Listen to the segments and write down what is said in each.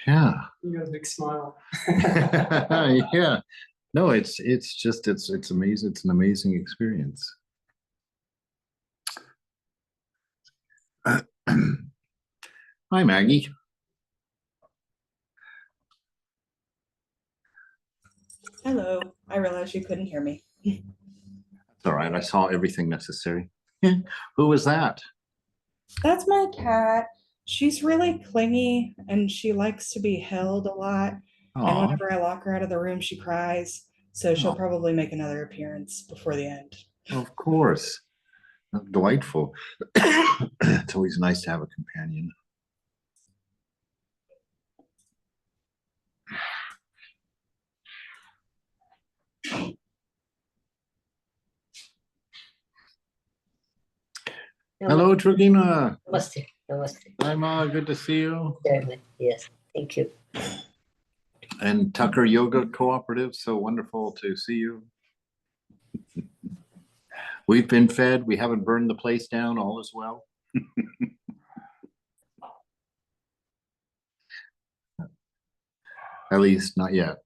Yeah. You got a big smile. Yeah. No, it's amazing. It's an amazing experience. Hi, Maggie. Hello. I realized you couldn't hear me. It's all right. I saw everything necessary. Who was that? That's my cat. She's really clingy and she likes to be held a lot. And Oh, whenever I lock her out of the room, she cries. So she'll probably make another appearance before the end. of course. Delightful. It's always nice to have a companion. Hello, Trugina. Namaste. Namaste. Hi, Ma. Good to see you. Yes, thank you. And Tucker Yoga Cooperative. So wonderful to see you. We've been fed. We haven't burned the place down. All is well. At least not yet.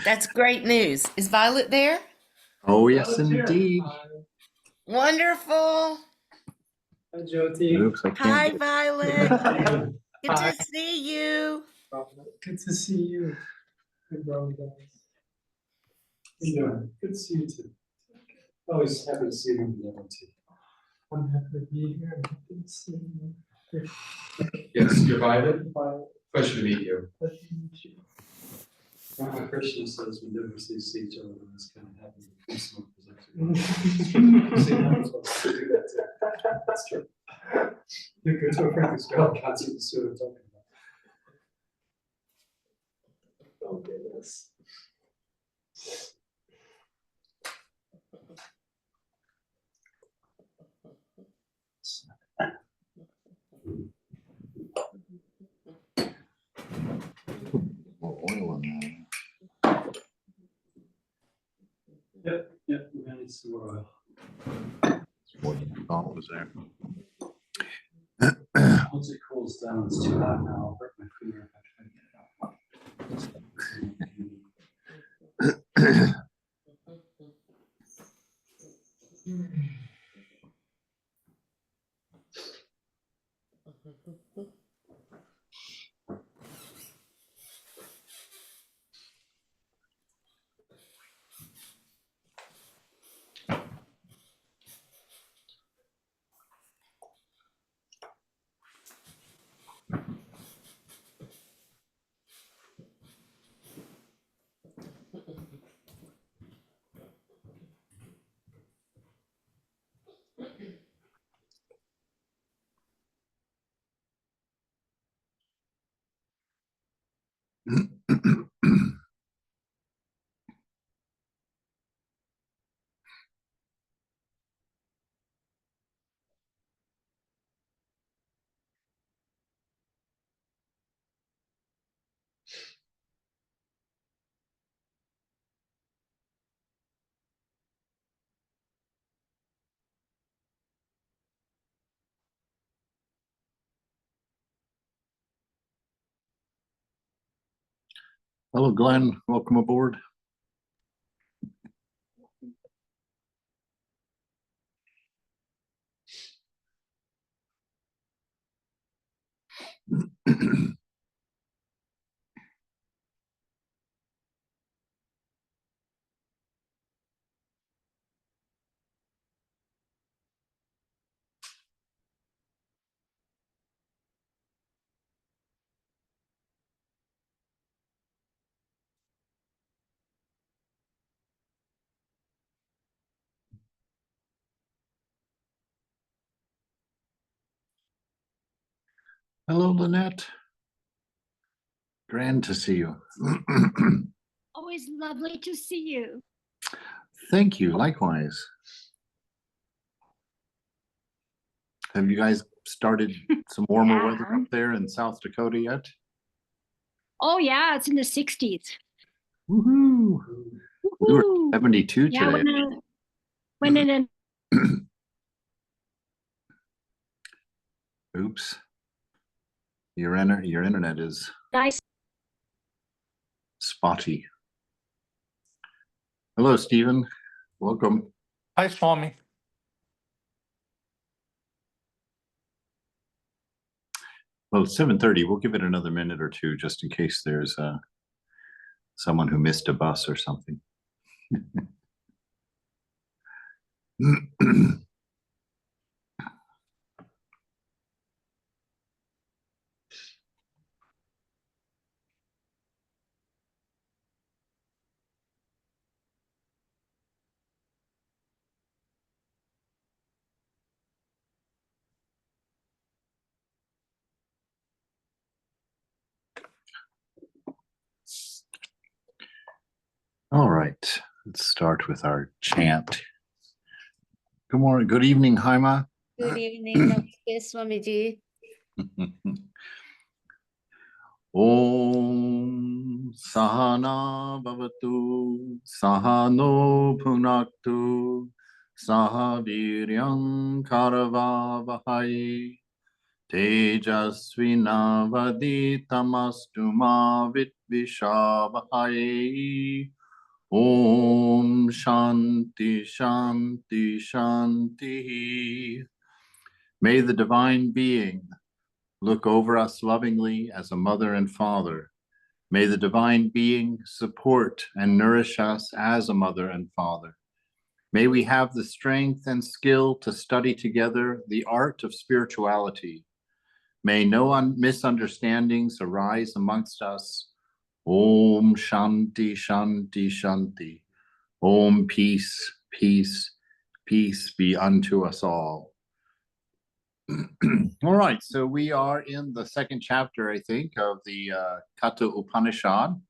That's great news. Is Violet there? Oh, yes, indeed. Wonderful. Hi, Jyoti. Oops, I can't. Hi, Violet. Good Hi. to see you. Good to see you. Good morning, guys. Yeah, good to see you too. Always happy to see you. I'm happy to be here. I'm happy to see you. Yes, you're Violet. Pleasure to meet you. Pleasure to meet you. My Krishna says we never see each other when this kind of happens. That's true. You go to a practice God concert and see what I'm talking about. Oh goodness. More oil in Yep, we're gonna need some more oil. there. More than I thought was there. Once it cools down, it's too hot now. I'll hurt my finger if I try to get it out. Hello, Glenn. Welcome aboard. Hello, Lynette. Grand to see you. Always lovely to see you. Thank you. Likewise. Have you guys started some warmer weather up there in South Dakota yet? Oh yeah, it's in the 60s. Woohoo! We were 72 Yeah, today. when in Oops. Your internet is Nice. spotty. Hello, Stephen. Welcome. Hi, Swami. Well, it's 7:30. We'll give it another minute or two just in case there's someone who missed a bus or something. All right, let's start with our chant. Good morning, good evening, Haima. Good evening, Namaste, Swamiji. Om Sahana Bhavatu Sahano Bhunaktu Sahaviryam Karavavahai Tejasvinavaditamastu ma Vidvishavahai. Om Shanti Shanti Shanti. May the divine being look over us lovingly as a mother and father. May the divine being support and nourish us as a mother and father. May we have the strength and skill to study together the art of spirituality. May no misunderstandings arise amongst us. Om Shanti Shanti Shanti. Om peace, peace, peace be unto us all. All right, so we are in the second chapter, I think, of the Katha Upanishad.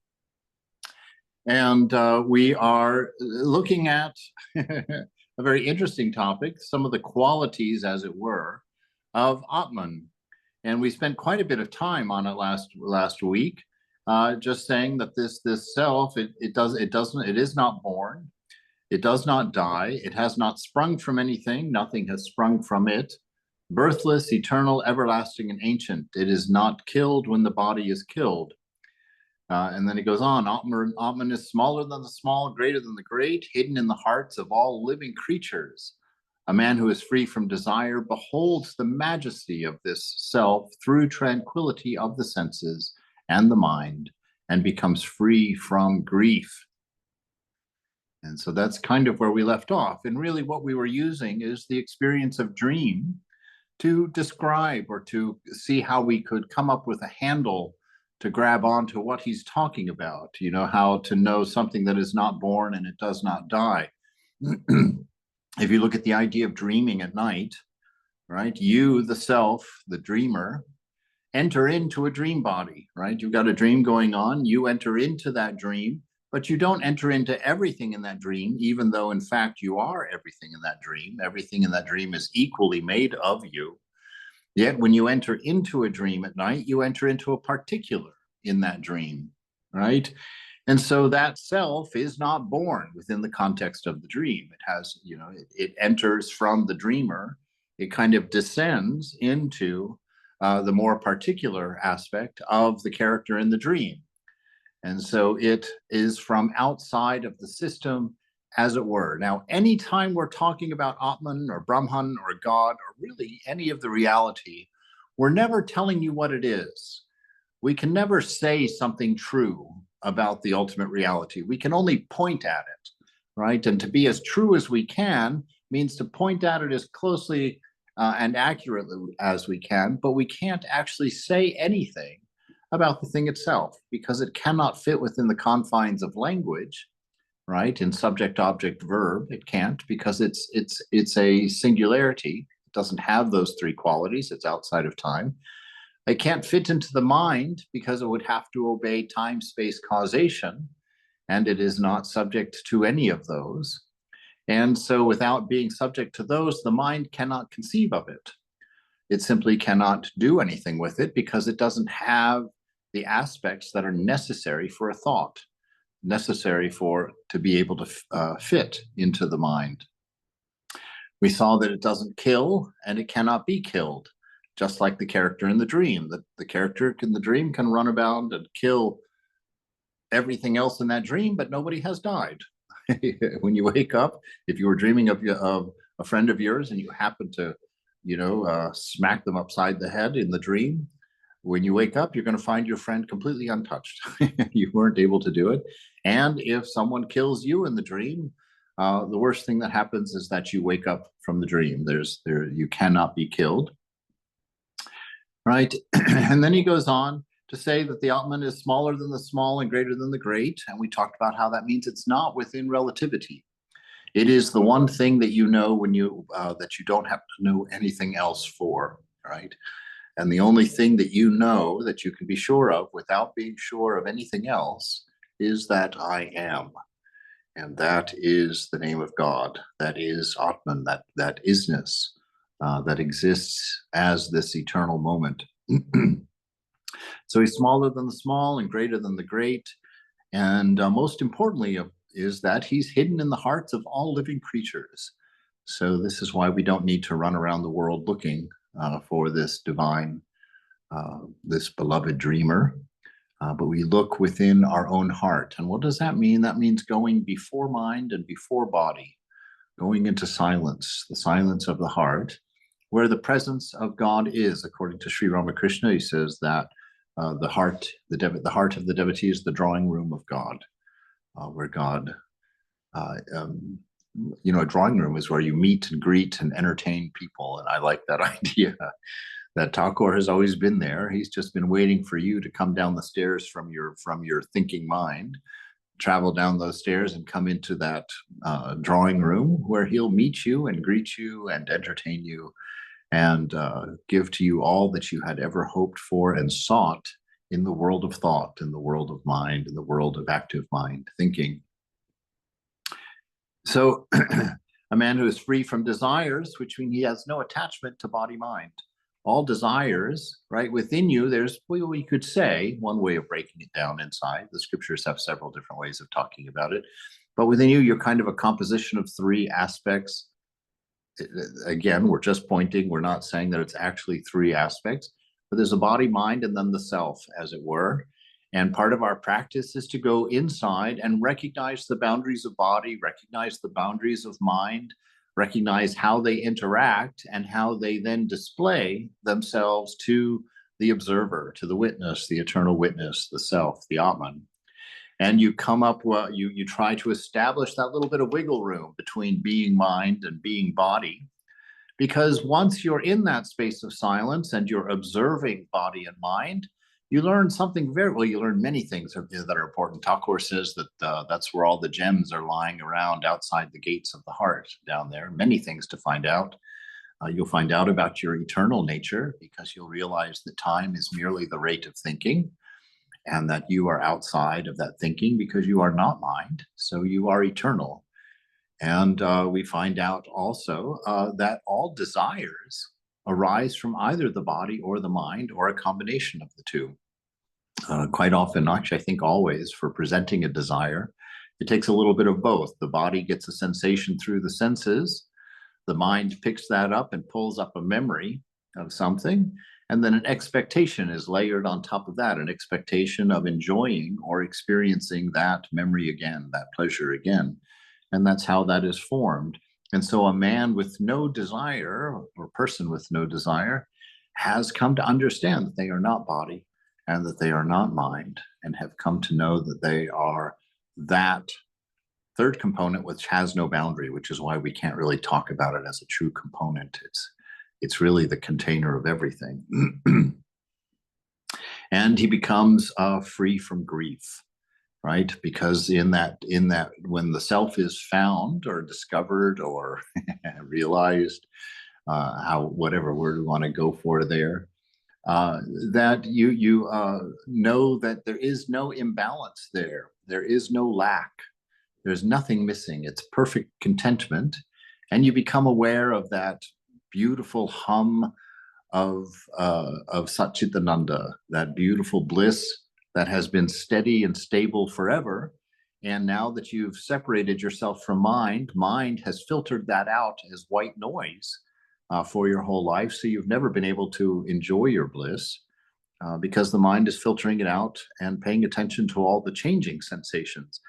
And we are looking at a very interesting topic, some of the qualities, as it were, of Atman. And we spent quite a bit of time on it last week, just saying that this self, it is not born, it does not die, it has not sprung from anything, nothing has sprung from it. Birthless, eternal, everlasting, and ancient. It is not killed when the body is killed. And then it goes on, Atman is smaller than the small, greater than the great, hidden in the hearts of all living creatures. A man who is free from desire beholds the majesty of this self through tranquility of the senses and the mind, and becomes free from grief. And so that's kind of where we left off. And really what we were using is the experience of dream to describe or to see how we could come up with a handle to grab onto what he's talking about, you know, how to know something that is not born and it does not die. If you look at the idea of dreaming at night, right, you, the self, the dreamer, enter into a dream body, right? You've got a dream going on, you enter into that dream, but you don't enter into everything in that dream, even though in fact you are everything in that dream. Everything in that dream is equally made of you. Yet when you enter into a dream at night, you enter into a particular in that dream, right? And so that self is not born within the context of the dream. It has, you know, it enters from the dreamer. It kind of descends into the more particular aspect of the character in the dream. And so it is from outside of the system, as it were. Now, anytime we're talking about Atman or Brahman or God or really any of the reality, we're never telling you what it is. We can never say something true about the ultimate reality. We can only point at it, right? And to be as true as we can means to point at it as closely and accurately as we can, but we can't actually say anything about the thing itself because it cannot fit within the confines of language, right? In subject, object, verb, it can't because it's a singularity. It doesn't have those three qualities. It's outside of time. It can't fit into the mind because it would have to obey time, space, causation, and it is not subject to any of those. And so without being subject to those, the mind cannot conceive of it. It simply cannot do anything with it because it doesn't have the aspects that are necessary for a thought, necessary to be able to fit into the mind. We saw that it doesn't kill and it cannot be killed. just like the character in the dream. The character in the dream can run about and kill everything else in that dream, but nobody has died. When you wake up, if you were dreaming of a friend of yours and you happen to, smack them upside the head in the dream, when you wake up, you're going to find your friend completely untouched. You weren't able to do it. And if someone kills you in the dream, the worst thing that happens is that you wake up from the dream. You cannot be killed, right? And then he goes on to say that the Atman is smaller than the small and greater than the great. And we talked about how that means it's not within relativity. It is the one thing that you know when that you don't have to know anything else for, right? And the only thing that you know that you can be sure of without being sure of anything else is that I am. And that is the name of God. That is Atman, that isness that exists as this eternal moment. So he's smaller than the small and greater than the great. And most importantly is that he's hidden in the hearts of all living creatures. So this is why we don't need to run around the world looking for this divine, this beloved dreamer. But we look within our own heart. And what does that mean? That means going before mind and before body, going into silence, the silence of the heart, where the presence of God is. According to Sri Ramakrishna, he says that the heart of the devotee is the drawing room of God, where God, a drawing room is where you meet and greet and entertain people. And I like that idea. That Thakur has always been there. He's just been waiting for you to come down the stairs from your thinking mind, travel down those stairs and come into that drawing room where he'll meet you and greet you and entertain you and give to you all that you had ever hoped for and sought in the world of thought, in the world of mind, in the world of active mind thinking. So a man who is free from desires, which means he has no attachment to body mind. All desires, right, within you, there's, we could say, one way of breaking it down inside. The scriptures have several different ways of talking about it. But within you, you're kind of a composition of three aspects. Again, we're just pointing, we're not saying that it's actually three aspects, but there's a body, mind, and then the self, as it were. And part of our practice is to go inside and recognize the boundaries of body, recognize the boundaries of mind, recognize how they interact and how they then display themselves to the observer, to the witness, the eternal witness, the self, the Atman. And you come up, you try to establish that little bit of wiggle room between being mind and being body. Because once you're in that space of silence and you're observing body and mind, you learn something you learn many things that are important. Thakur says that that's where all the gems are lying around outside the gates of the heart down there. Many things to find out. You'll find out about your eternal nature because you'll realize that time is merely the rate of thinking and that you are outside of that thinking because you are not mind, so you are eternal. And we find out also that all desires arise from either the body or the mind or a combination of the two. Quite often, actually, I think always, for presenting a desire, it takes a little bit of both. The body gets a sensation through the senses, the mind picks that up and pulls up a memory of something, and then an expectation is layered on top of that, an expectation of enjoying or experiencing that memory again, that pleasure again. And that's how that is formed. And so a man with no desire or person with no desire has come to understand that they are not body and that they are not mind and have come to know that they are that third component which has no boundary, which is why we can't really talk about it as a true component. It's really the container of everything. And he becomes free from grief. Right? Because in that, when the self is found or discovered or realized, whatever word we want to go for there, that you know that there is no imbalance there. There is no lack. There's nothing missing. It's perfect contentment. And you become aware of that beautiful hum of Satchitananda, that beautiful bliss that has been steady and stable forever. And now that you've separated yourself from mind, mind has filtered that out as white noise for your whole life. So you've never been able to enjoy your bliss because the mind is filtering it out and paying attention to all the changing sensations.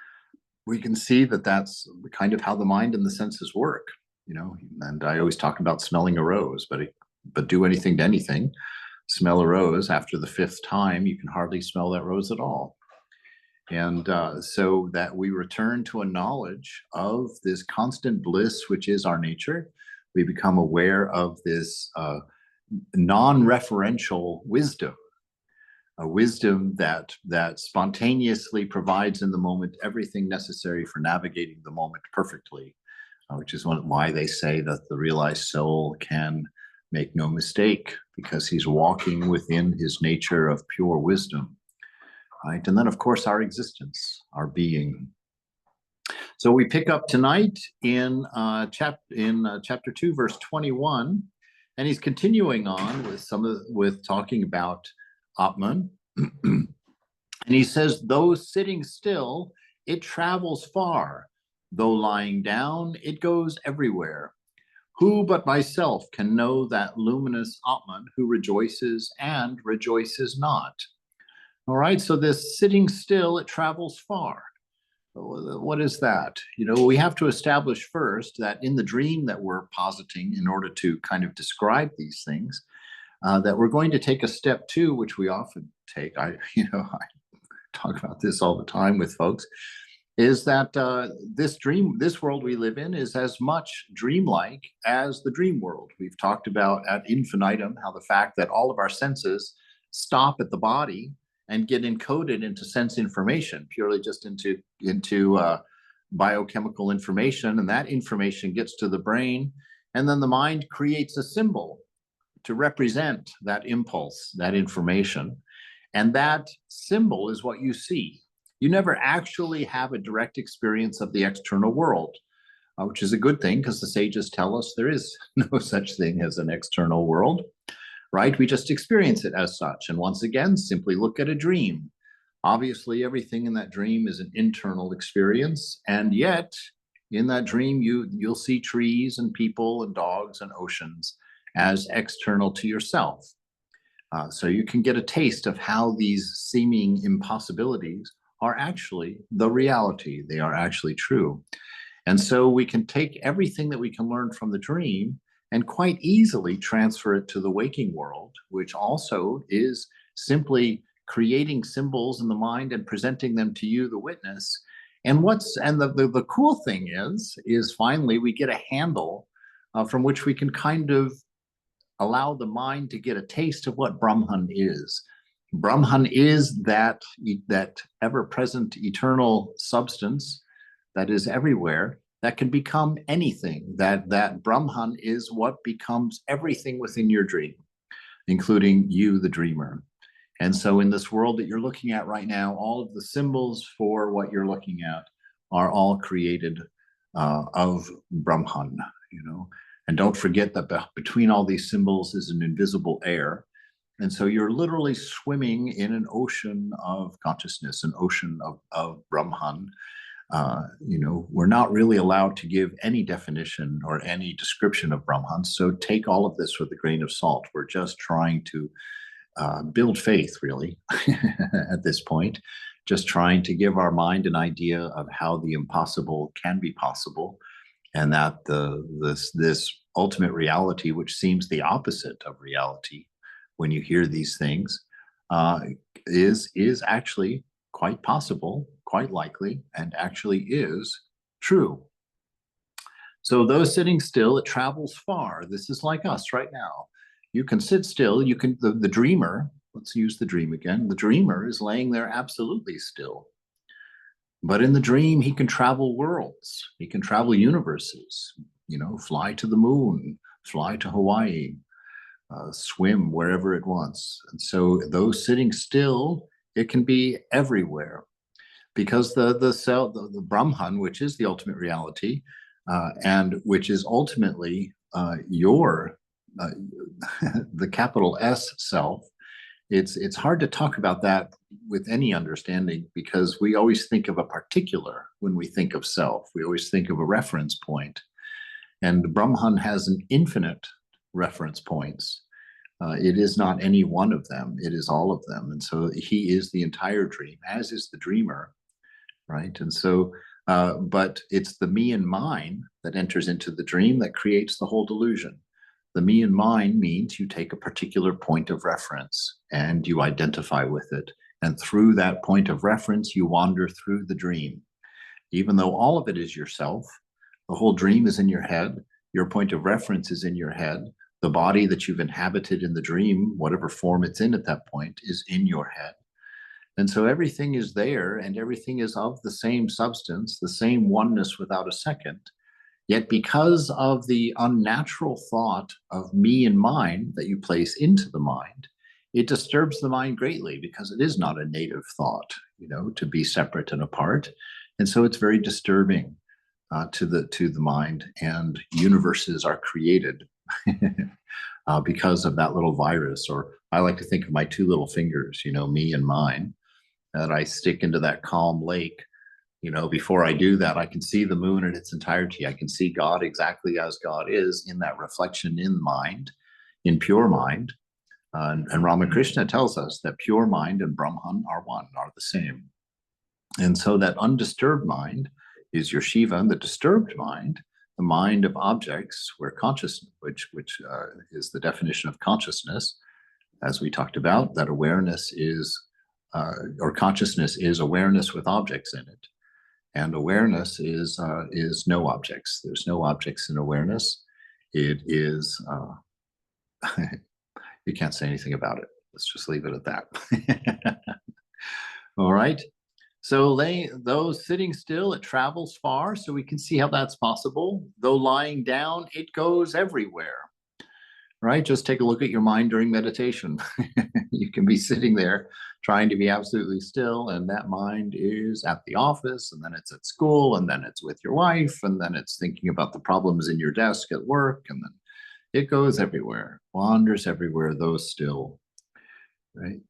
We can see that that's kind of how the mind and the senses work, you know. And I always talk about smelling a rose, but do anything to anything. Smell a rose, after the fifth time, you can hardly smell that rose at all. And so that we return to a knowledge of this constant bliss, which is our nature. We become aware of this non-referential wisdom, a wisdom that spontaneously provides in the moment everything necessary for navigating the moment perfectly, which is why they say that the realized soul can make no mistake, because he's walking within his nature of pure wisdom. Right? And then, of course, our existence, our being. So we pick up tonight in chapter 2, verse 21, and he's continuing on with talking about Atman. And he says, though sitting still, it travels far. Though lying down, it goes everywhere. Who but myself can know that luminous Atman who rejoices and rejoices not? All right, so this sitting still, it travels far. What is that? You know, we have to establish first that in the dream that we're positing in order to kind of describe these things, that we're going to take a step two, which we often take. I talk about this all the time with folks, is that this world we live in is as much dreamlike as the dream world. We've talked about ad infinitum how the fact that all of our senses stop at the body and get encoded into sense information, purely just into biochemical information, and that information gets to the brain, and then the mind creates a symbol to represent that impulse, that information, and that symbol is what you see. You never actually have a direct experience of the external world, which is a good thing, because the sages tell us there is no such thing as an external world. Right? We just experience it as such. And once again, simply look at a dream. Obviously, everything in that dream is an internal experience. And yet, in that dream, you'll see trees and people and dogs and oceans as external to yourself. So you can get a taste of how these seeming impossibilities are actually the reality. They are actually true. And so we can take everything that we can learn from the dream and quite easily transfer it to the waking world, which also is simply creating symbols in the mind and presenting them to you, the witness. And the cool thing is finally we get a handle from which we can kind of allow the mind to get a taste of what Brahman is. Brahman is that ever-present eternal substance that is everywhere, that can become anything. That Brahman is what becomes everything within your dream, including you, the dreamer. And so in this world that you're looking at right now, all of the symbols for what you're looking at are all created of Brahman, you know. And don't forget that between all these symbols is an invisible air. And so you're literally swimming in an ocean of consciousness, an ocean of Brahman. You know, we're not really allowed to give any definition or any description of Brahman. So take all of this with a grain of salt. We're just trying to build faith, really, at this point. Just trying to give our mind an idea of how the impossible can be possible, and that this ultimate reality, which seems the opposite of reality when you hear these things, is actually quite possible, quite likely, and actually is true. So though sitting still, it travels far. This is like us right now. You can sit still, you can, the dreamer, let's use the dream again. The dreamer is laying there absolutely still. But in the dream, he can travel worlds. He can travel universes, you know, fly to the moon, fly to Hawaii, swim wherever it wants. And so though sitting still, it can be everywhere, because the Brahman, which is the ultimate reality, and which is ultimately the capital S self. It's hard to talk about that with any understanding, because we always think of a particular when we think of self. We always think of a reference point. And Brahman has an infinite reference points. It is not any one of them, it is all of them. And so he is the entire dream, as is the dreamer, right? And so, but it's the me and mine that enters into the dream that creates the whole delusion. The me and mine means you take a particular point of reference and you identify with it. And through that point of reference, you wander through the dream. Even though all of it is yourself, the whole dream is in your head, your point of reference is in your head, the body that you've inhabited in the dream, whatever form it's in at that point, is in your head. And so everything is there and everything is of the same substance, the same oneness without a second. Yet because of the unnatural thought of me and mine that you place into the mind, it disturbs the mind greatly because it is not a native thought, to be separate and apart. And so it's very disturbing to the mind, and universes are created because of that little virus. Or I like to think of my two little fingers, me and mine, that I stick into that calm lake. Before I do that, I can see the moon in its entirety. I can see God exactly as God is in that reflection in mind, in pure mind. And Ramakrishna tells us that pure mind and Brahman are one, are the same. And so that undisturbed mind is your Shiva, and the disturbed mind, the mind of objects, where consciousness, which is the definition of consciousness, as we talked about, that awareness is, or consciousness is awareness with objects in it. And awareness is no objects. There's no objects in awareness. It is, you can't say anything about it. Let's just leave it at that. All right. So though sitting still, it travels far. So we can see how that's possible. Though lying down, it goes everywhere. Right? Just take a look at your mind during meditation. You can be sitting there trying to be absolutely still, and that mind is at the office, and then it's at school, and then it's with your wife, and then it's thinking about the problems in your desk at work, and then it goes everywhere, wanders everywhere, though still. Right?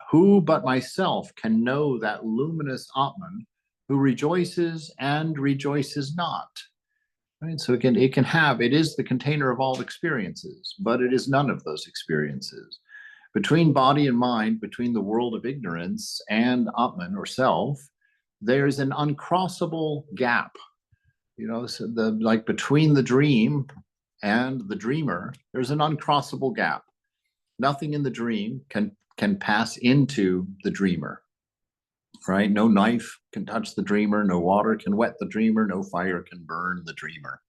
Who but myself can know that luminous Atman who rejoices and rejoices not? Right? So it is the container of all experiences, but it is none of those experiences. Between body and mind, between the world of ignorance and Atman or self, there's an uncrossable gap. So like between the dream and the dreamer, there's an uncrossable gap. Nothing in the dream can pass into the dreamer. Right? No knife can touch the dreamer, no water can wet the dreamer, no fire can burn the dreamer.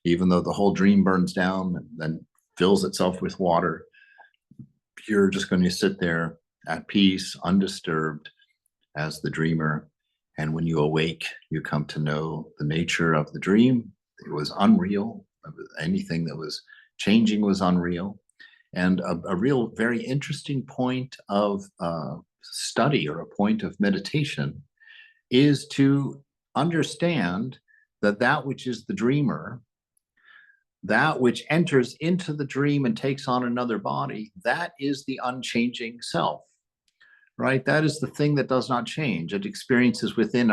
Even though the whole dream burns down and then fills itself with water, you're just going to sit there at peace, undisturbed as the dreamer. And when you awake, you come to know the nature of the dream. It was unreal. Anything that was changing was unreal. And a real, very interesting point of study, or a point of meditation, is to understand that which is the dreamer, that which enters into the dream and takes on another body, that is the unchanging self, right? That is the thing that does not change. It experiences within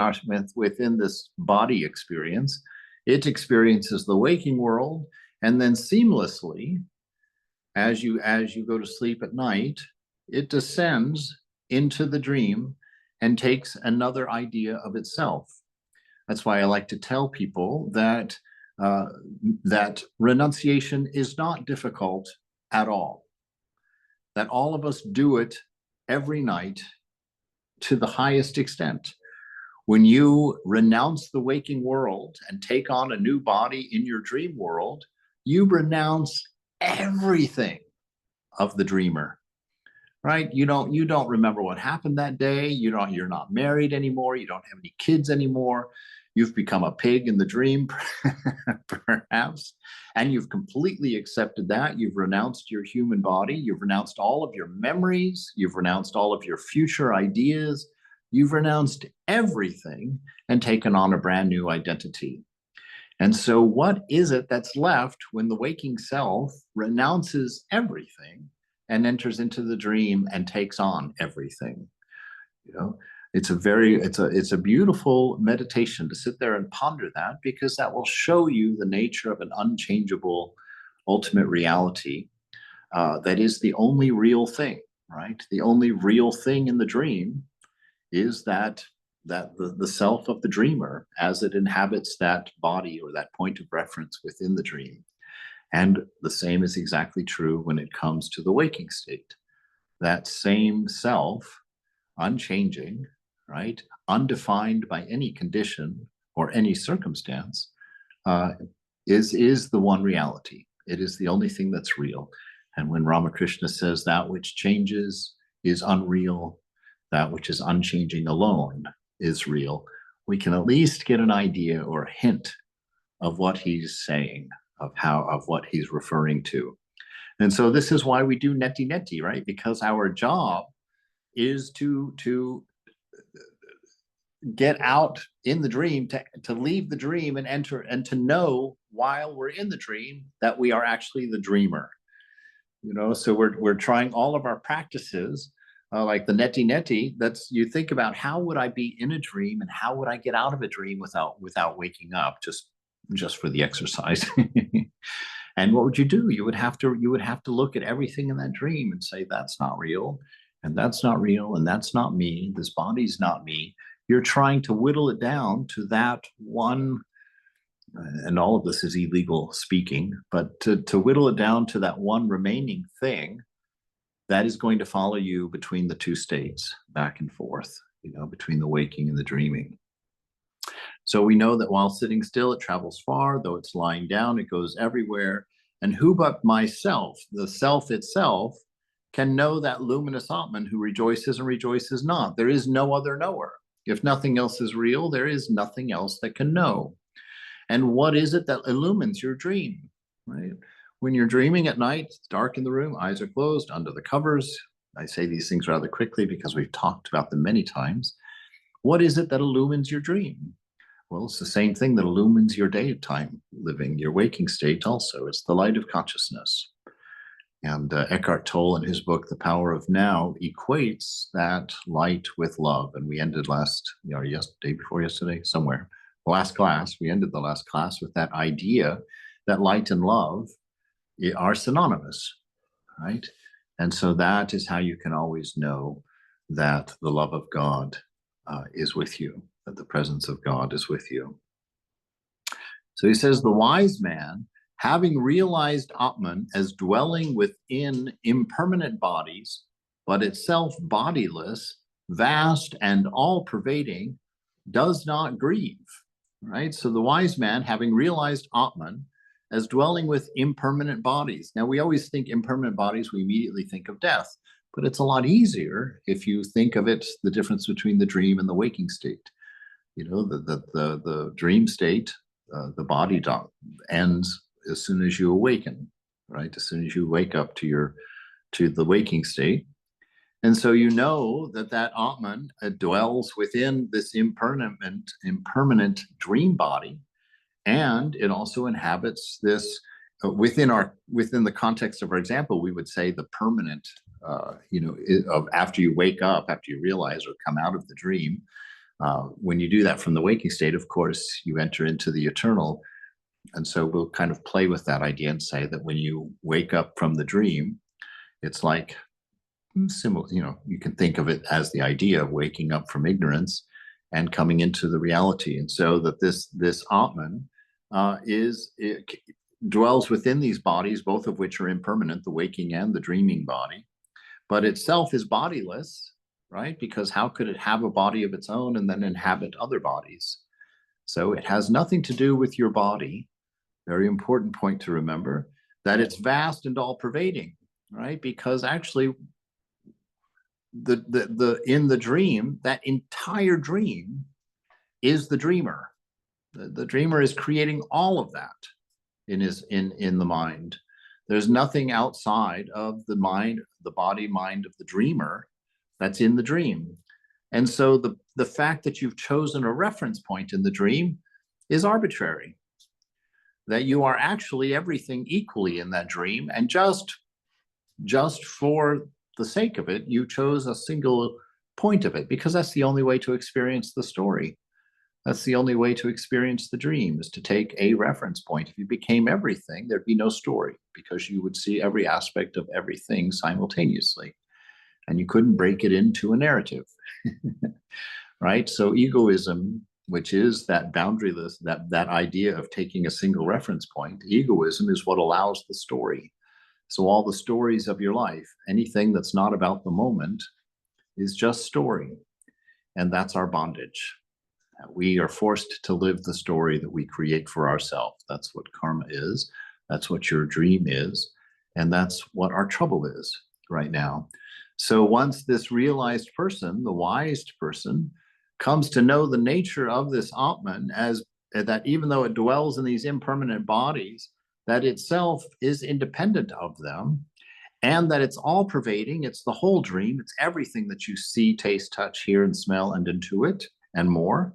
this body experience. It experiences the waking world, and then seamlessly, as you go to sleep at night, it descends into the dream and takes another idea of itself. That's why I like to tell people that that renunciation is not difficult at all. That all of us do it every night to the highest extent. When you renounce the waking world and take on a new body in your dream world, you renounce everything of the dreamer. Right? You don't remember what happened that day. You're not married anymore. You don't have any kids anymore. You've become a pig in the dream, perhaps, and you've completely accepted that. You've renounced your human body. You've renounced all of your memories. You've renounced all of your future ideas. You've renounced everything and taken on a brand new identity. And so what is it that's left when the waking self renounces everything and enters into the dream and takes on everything? It's a beautiful meditation to sit there and ponder that, because that will show you the nature of an unchangeable ultimate reality that is the only real thing, right? The only real thing in the dream is that the self of the dreamer as it inhabits that body or that point of reference within the dream. And the same is exactly true when it comes to the waking state. That same self, unchanging, right, undefined by any condition or any circumstance, is the one reality. It is the only thing that's real. And when Ramakrishna says that which changes is unreal, that which is unchanging alone is real, we can at least get an idea or a hint of what he's saying, of what he's referring to. And so this is why we do neti neti, right? Because our job is to get out in the dream, to leave the dream and enter, and to know while we're in the dream that we are actually the dreamer. You know, so we're trying all of our practices, like the neti neti. That's, you think about, how would I be in a dream and how would I get out of a dream without waking up, just for the exercise. And what would you do? You would have to look at everything in that dream and say, that's not real, and that's not real, and that's not me. This body's not me. You're trying to whittle it down to that one, and all of this is illegal speaking, but to whittle it down to that one remaining thing that is going to follow you between the two states, back and forth, you know, between the waking and the dreaming. So we know that while sitting still, it travels far, though it's lying down, it goes everywhere. And who but myself, the self itself, can know that luminous Atman who rejoices and rejoices not? There is no other knower. If nothing else is real, there is nothing else that can know. And what is it that illumines your dream, right? When you're dreaming at night, it's dark in the room, eyes are closed, under the covers. I say these things rather quickly because we've talked about them many times. What is it that illumines your dream? Well, it's the same thing that illumines your daytime living, your waking state also. It's the light of consciousness. And Eckhart Tolle, in his book, The Power of Now, equates that light with love. And we ended day before yesterday, somewhere, last class, we ended the last class with that idea that light and love are synonymous, right? And so that is how you can always know that the love of God is with you, that the presence of God is with you. So he says, the wise man, having realized Atman as dwelling within impermanent bodies, but itself bodiless, vast and all-pervading, does not grieve, right? So the wise man, having realized Atman as dwelling with impermanent bodies. Now, we always think impermanent bodies, we immediately think of death, but it's a lot easier if you think of it, the difference between the dream and the waking state. You know, the dream state, the body ends as soon as you awaken, right? As soon as you wake up to the waking state. And so you know that Atman dwells within this impermanent dream body, and it also inhabits this within the context of our example. We would say the permanent, of after you wake up, after you realize or come out of the dream. When you do that from the waking state, of course, you enter into the eternal. And so we'll kind of play with that idea and say that when you wake up from the dream, it's like similar, you can think of it as the idea of waking up from ignorance and coming into the reality. And so that this Atman dwells within these bodies, both of which are impermanent, the waking and the dreaming body, but itself is bodiless, right? Because how could it have a body of its own and then inhabit other bodies? So it has nothing to do with your body. Very important point to remember, that it's vast and all-pervading, right? Because actually, in the dream, that entire dream is the dreamer. The dreamer is creating all of that in the mind. There's nothing outside of the mind, the body mind of the dreamer that's in the dream. And so the fact that you've chosen a reference point in the dream is arbitrary. That you are actually everything equally in that dream, and just for the sake of it, you chose a single point of it because that's the only way to experience the story. That's the only way to experience the dream, is to take a reference point. If you became everything, there'd be no story, because you would see every aspect of everything simultaneously, and you couldn't break it into a narrative. Right? So egoism, which is that boundaryless, that idea of taking a single reference point, egoism is what allows the story. So all the stories of your life, anything that's not about the moment, is just story. And that's our bondage. We are forced to live the story that we create for ourselves. That's what karma is. That's what your dream is. And that's what our trouble is right now. So once this realized person, the wise person, comes to know the nature of this Atman, as that even though it dwells in these impermanent bodies, that itself is independent of them, and that it's all pervading, it's the whole dream, it's everything that you see, taste, touch, hear, and smell, and intuit, and more,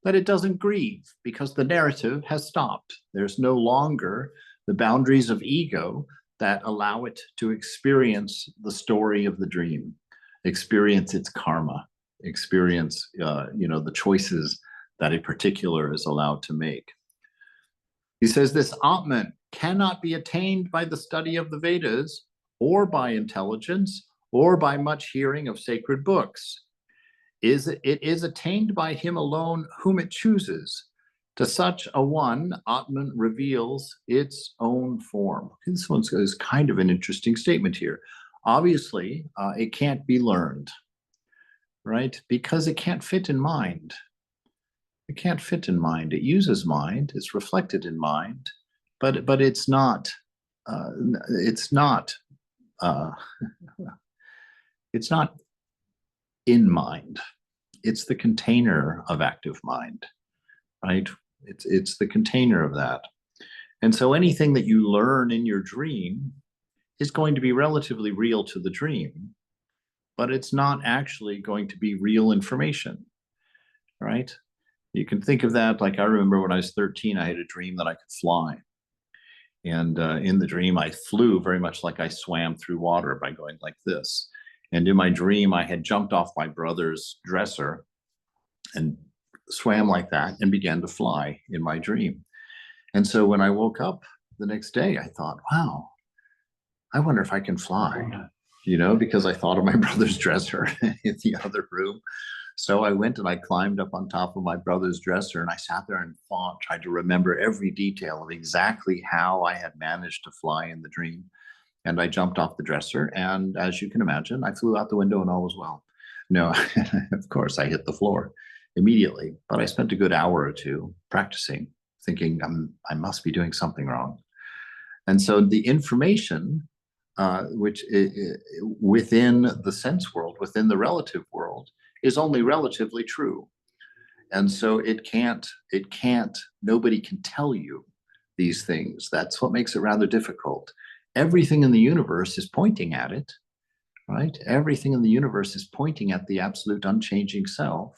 that it doesn't grieve, because the narrative has stopped. There's no longer the boundaries of ego that allow it to experience the story of the dream, experience its karma, experience the choices that a particular is allowed to make. He says this Atman cannot be attained by the study of the Vedas, or by intelligence, or by much hearing of sacred books. It is attained by him alone whom it chooses. To such a one, Atman reveals its own form. This one is kind of an interesting statement here. Obviously, it can't be learned, right? Because it can't fit in mind. It can't fit in mind. It uses mind. It's reflected in mind, but it's not. It's not. It's not in mind. It's the container of active mind, right? It's the container of that. And so anything that you learn in your dream is going to be relatively real to the dream, but it's not actually going to be real information, right? You can think of that, like I remember when I was 13, I had a dream that I could fly. And in the dream, I flew very much like I swam through water by going like this. And in my dream, I had jumped off my brother's dresser and swam like that and began to fly in my dream. And so when I woke up the next day, I thought, wow, I wonder if I can fly, because I thought of my brother's dresser in the other room. So I went and I climbed up on top of my brother's dresser, and I sat there and thought, tried to remember every detail of exactly how I had managed to fly in the dream. And I jumped off the dresser, and as you can imagine, I flew out the window and all was well. No, of course, I hit the floor immediately, but I spent a good hour or two practicing, thinking I must be doing something wrong. And so the information, which within the sense world, within the relative world, is only relatively true. And so it can't, nobody can tell you these things. That's what makes it rather difficult. Everything in the universe is pointing at it, right? Everything in the universe is pointing at the absolute unchanging self,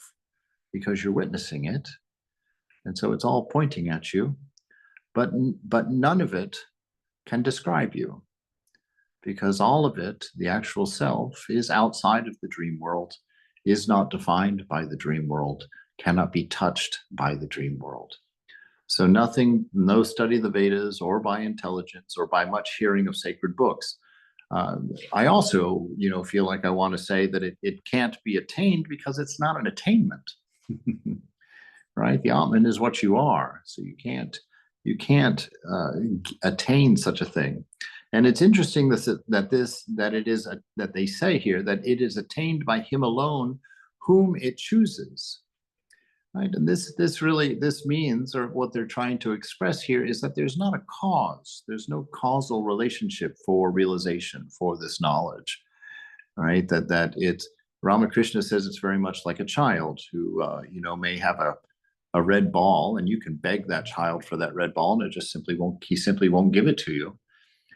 because you're witnessing it. And so it's all pointing at you, but none of it can describe you, because all of it, the actual self, is outside of the dream world, is not defined by the dream world, cannot be touched by the dream world. So nothing, no study of the Vedas, or by intelligence, or by much hearing of sacred books. I also, feel like I want to say that it can't be attained because it's not an attainment, right? The Atman is what you are, so you can't attain such a thing. And it's interesting that they say here that it is attained by him alone whom it chooses. Right? And this means, or what they're trying to express here, is that there's not a cause. There's no causal relationship for realization, for this knowledge, right? That it's, Ramakrishna says it's very much like a child who, may have a red ball, and you can beg that child for that red ball, and he simply won't give it to you.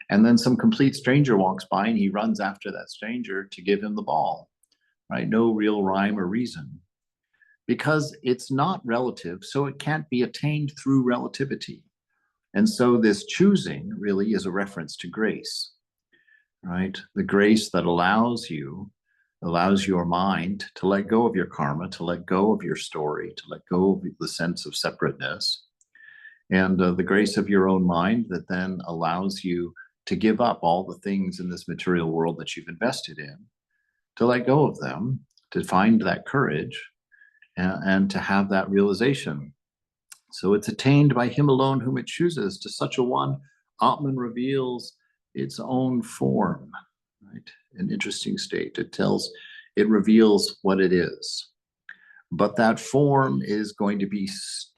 And then some complete stranger walks by, and he runs after that stranger to give him the ball, right? No real rhyme or reason. Because it's not relative, so it can't be attained through relativity. And so this choosing really is a reference to grace, right? The grace that allows you allows your mind to let go of your karma, to let go of your story, to let go of the sense of separateness, and the grace of your own mind that then allows you to give up all the things in this material world that you've invested in, to let go of them, to find that courage, and to have that realization. So it's attained by him alone whom it chooses. To such a one, Atman reveals its own form, right? An interesting state. It reveals what it is. But that form is going to be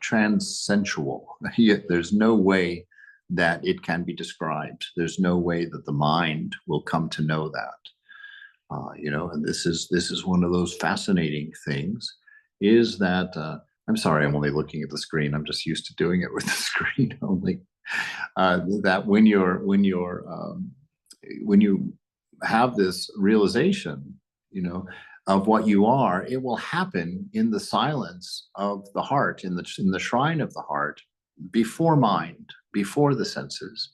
transsensual. There's no way that it can be described. There's no way that the mind will come to know that. And this is one of those fascinating things, is that I'm sorry, I'm only looking at the screen. I'm just used to doing it with the screen only. That when you have this realization, of what you are, it will happen in the silence of the heart, in the shrine of the heart, before mind, before the senses.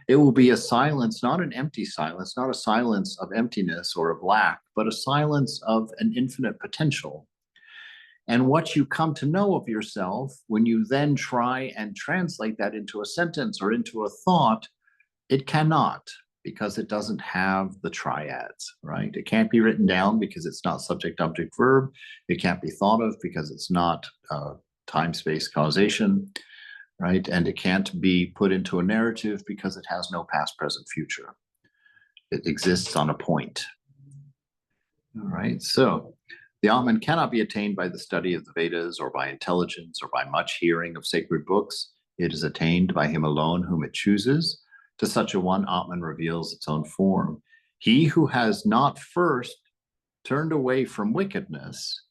It will be a silence, not an empty silence, not a silence of emptiness or of lack, but a silence of an infinite potential. And what you come to know of yourself, when you then try and translate that into a sentence or into a thought, it cannot, because it doesn't have the triads, right? It can't be written down because it's not subject, object, verb. It can't be thought of because it's not time, space, causation, right? And it can't be put into a narrative because it has no past, present, future. It exists on a point. All right, so the Atman cannot be attained by the study of the Vedas or by intelligence or by much hearing of sacred books. It is attained by him alone whom it chooses. To such a one, Atman reveals its own form. He who has not first turned away from wickedness,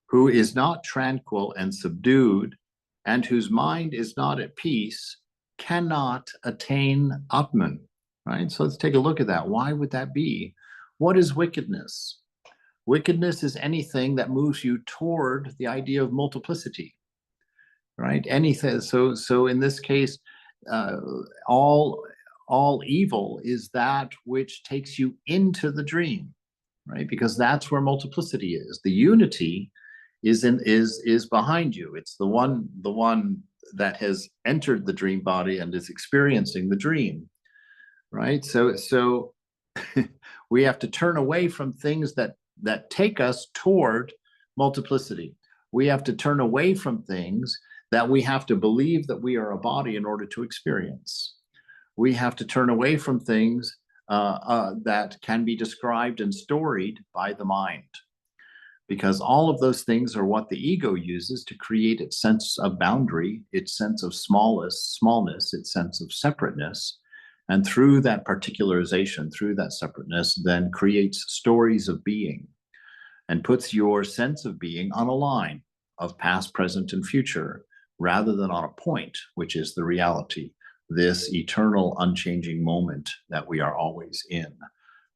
who is not tranquil and subdued, and whose mind is not at peace, cannot attain Atman, right? So let's take a look at that. Why would that be? What is wickedness? Wickedness is anything that moves you toward the idea of multiplicity, right? Anything. So in this case, all evil is that which takes you into the dream, right? Because that's where multiplicity is. The unity is behind you. It's the one that has entered the dream body and is experiencing the dream, right? So we have to turn away from things that take us toward multiplicity. We have to turn away from things that we have to believe that we are a body in order to experience. We have to turn away from things that can be described and storied by the mind, because all of those things are what the ego uses to create its sense of boundary, its sense of smallness, its sense of separateness. And through that particularization, through that separateness, then creates stories of being and puts your sense of being on a line of past, present, and future, rather than on a point, which is the reality, this eternal, unchanging moment that we are always in,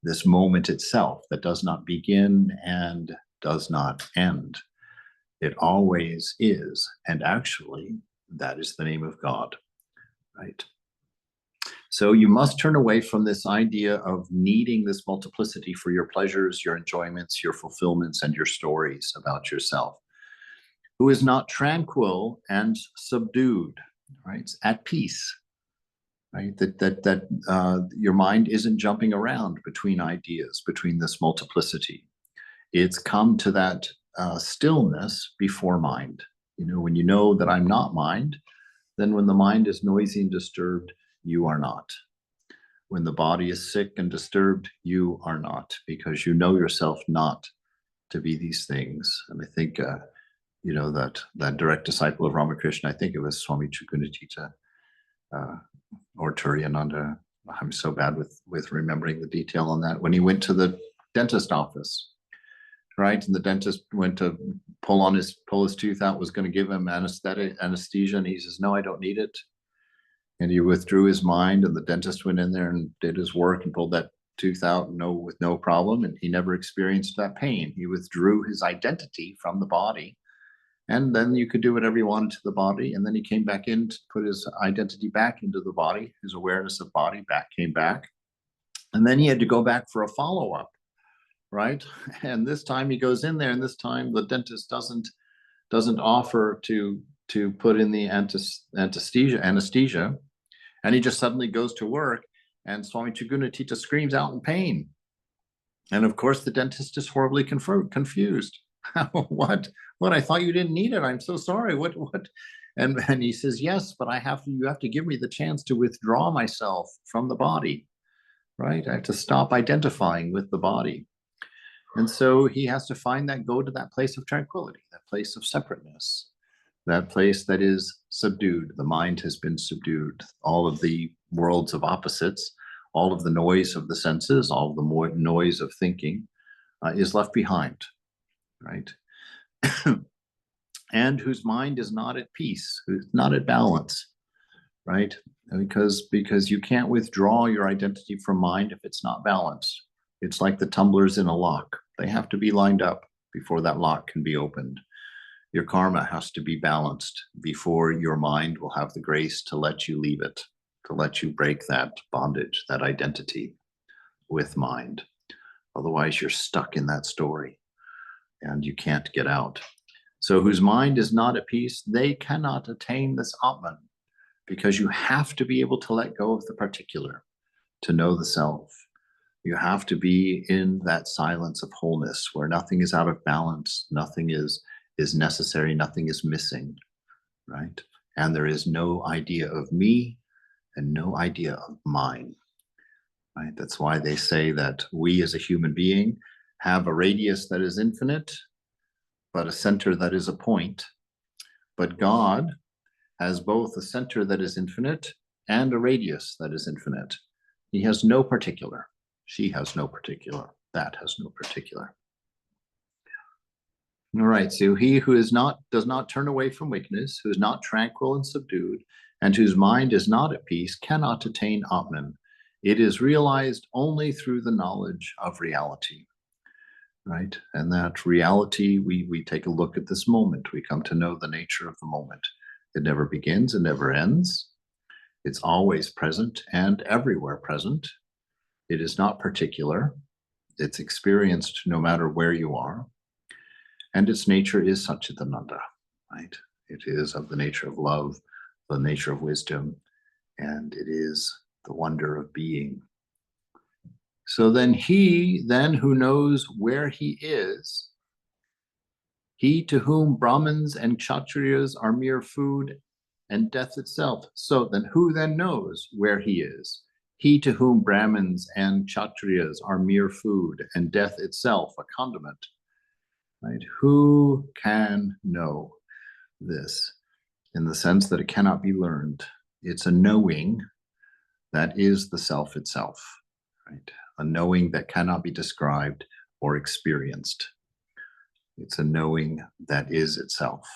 this moment itself that does not begin and does not end. It always is, and actually, that is the name of God, right? So you must turn away from this idea of needing this multiplicity for your pleasures, your enjoyments, your fulfillments, and your stories about yourself. Who is not tranquil and subdued, right? It's at peace, right? That your mind isn't jumping around between ideas, between this multiplicity. It's come to that stillness before mind. When you know that I'm not mind, then when the mind is noisy and disturbed, you are not. When the body is sick and disturbed, you are not, because you know yourself not to be these things. And I think that direct disciple of Ramakrishna, I think it was Swami Chukunatita or Turiyananda. I'm so bad with remembering the detail on that. When he went to the dentist office, right, and the dentist went to pull his tooth out, was going to give him anesthesia, and he says, "No, I don't need it." And he withdrew his mind, and the dentist went in there and did his work and pulled that tooth out with no problem, and he never experienced that pain. He withdrew his identity from the body. And then you could do whatever you wanted to the body. And then he came back in to put his identity back into the body. His awareness of body came back. And then he had to go back for a follow-up. right? And this time he goes in there, and this time the dentist doesn't offer to put in the anesthesia, and he just suddenly goes to work, and Swami Chigunatita screams out in pain. And of course, the dentist is horribly confused. What? I thought you didn't need it. I'm so sorry. What? And he says, yes, but you have to give me the chance to withdraw myself from the body, right? I have to stop identifying with the body. And so he has to go to that place of tranquility, that place of separateness, that place that is subdued. The mind has been subdued. All of the worlds of opposites, all of the noise of the senses, all of the noise of thinking is left behind, right? And whose mind is not at peace, who's not at balance, right? Because you can't withdraw your identity from mind if it's not balanced. It's like the tumblers in a lock. They have to be lined up before that lock can be opened. Your karma has to be balanced before your mind will have the grace to let you leave it, to let you break that bondage, that identity with mind. Otherwise, you're stuck in that story and you can't get out. So whose mind is not at peace, they cannot attain this Atman, because you have to be able to let go of the particular to know the self. You have to be in that silence of wholeness where nothing is out of balance, nothing is necessary, nothing is missing, right? And there is no idea of me and no idea of mine, right? That's why they say that we as a human being have a radius that is infinite, but a center that is a point. But God has both a center that is infinite and a radius that is infinite. He has no particular. She has no particular. That has no particular. All right, so he who does not turn away from weakness, who is not tranquil and subdued, and whose mind is not at peace, cannot attain Atman. It is realized only through the knowledge of reality, right? And that reality, we take a look at this moment. We come to know the nature of the moment. It never begins, it never ends. It's always present and everywhere present. It is not particular. It's experienced no matter where you are. And its nature is Satchitananda, right? It is of the nature of love, the nature of wisdom, and it is the wonder of being. So then who knows where he is, he to whom Brahmins and Kshatriyas are mere food and death itself. So then who then knows where he is? He to whom Brahmins and Kshatriyas are mere food and death itself a condiment. Right? Who can know this in the sense that it cannot be learned? It's a knowing that is the self itself, right? A knowing that cannot be described or experienced. It's a knowing that is itself.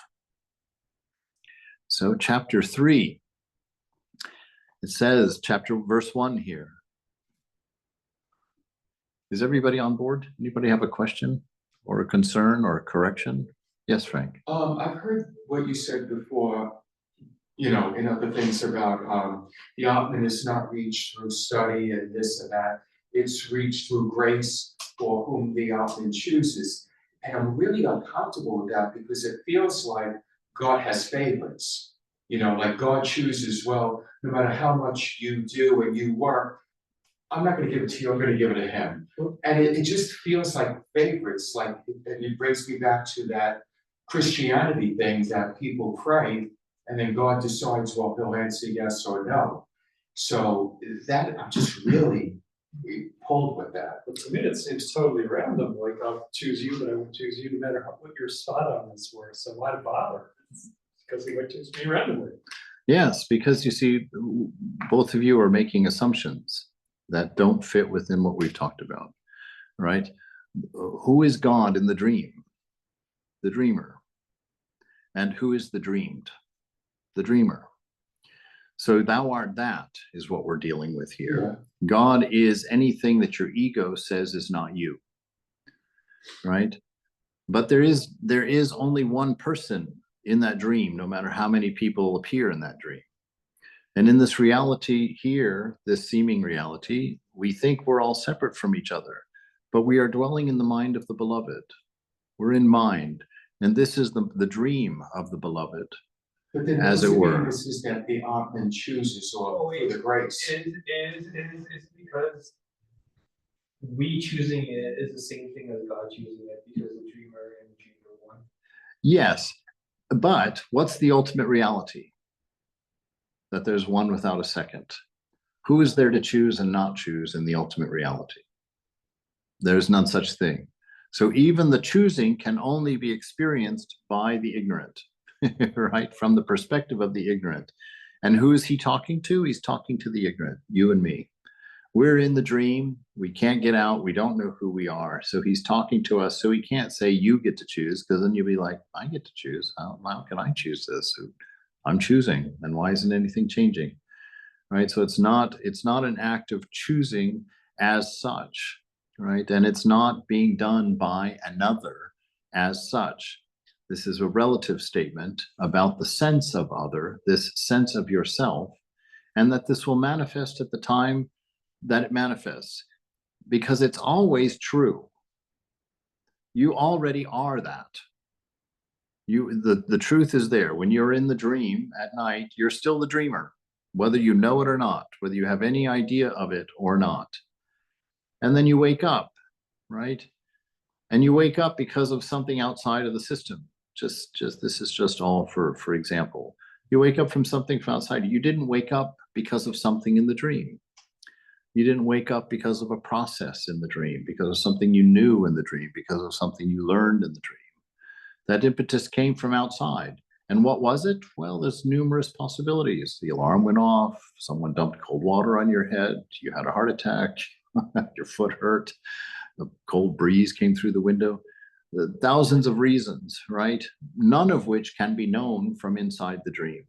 So chapter 3, it says, verse 1 here. Is everybody on board? Anybody have a question or a concern or a correction? Yes, Frank. I've heard what you said before, in other things about the Atman is not reached through study and this and that. It's reached through grace for whom the Atman chooses. And I'm really uncomfortable with that because it feels like God has favorites. Like God chooses, well, no matter how much you do and you work, I'm not going to give it to you, I'm going to give it to him. And it just feels like favorites, like it brings me back to that Christianity thing that people pray, and then God decides, well, he'll answer yes or no. So that I'm just really pulled with that. But to me, it seems totally random. Like I'll choose you, but I won't choose you no matter what your spot on this were. So why bother? It's because he would choose me randomly. Yes, because you see, both of you are making assumptions that don't fit within what we've talked about, right? Who is God in the dream? The dreamer. And who is the dreamed? The dreamer. So thou art that is what we're dealing with here. Yeah. God is anything that your ego says is not you, right? But there is only one person in that dream, no matter how many people appear in that dream. And in this reality here, this seeming reality, we think we're all separate from each other. but we are dwelling in the mind of the beloved. We're in mind, and this is the dream of the beloved. But then as it doesn't mean were. this is that the Atman chooses or for the grace. Is because we choosing it is the same thing as God choosing it, because the dreamer and the dream are one. Yes, but what's the ultimate reality? That there's one without a second. Who is there to choose and not choose in the ultimate reality? There's none such thing. So even the choosing can only be experienced by the ignorant, right? From the perspective of the ignorant. And who is he talking to? He's talking to the ignorant, you and me. We're in the dream. We can't get out. We don't know who we are. So he's talking to us. So he can't say you get to choose, because then you'll be like, I get to choose. How can I choose this? I'm choosing. And why isn't anything changing? Right. So it's not an act of choosing as such. Right. And it's not being done by another as such. This is a relative statement about the sense of other, this sense of yourself, and that this will manifest at the time that it manifests, because it's always true. You already are that. The truth is there. When you're in the dream at night, you're still the dreamer, whether you know it or not, whether you have any idea of it or not. And then you wake up, right? And you wake up because of something outside of the system. Just this is just all for example. You wake up from something from outside. You didn't wake up because of something in the dream. You didn't wake up because of a process in the dream, because of something you knew in the dream, because of something you learned in the dream. That impetus came from outside. And what was it? Well, there's numerous possibilities. The alarm went off, someone dumped cold water on your head, you had a heart attack, your foot hurt, a cold breeze came through the window. Thousands of reasons, right? None of which can be known from inside the dream.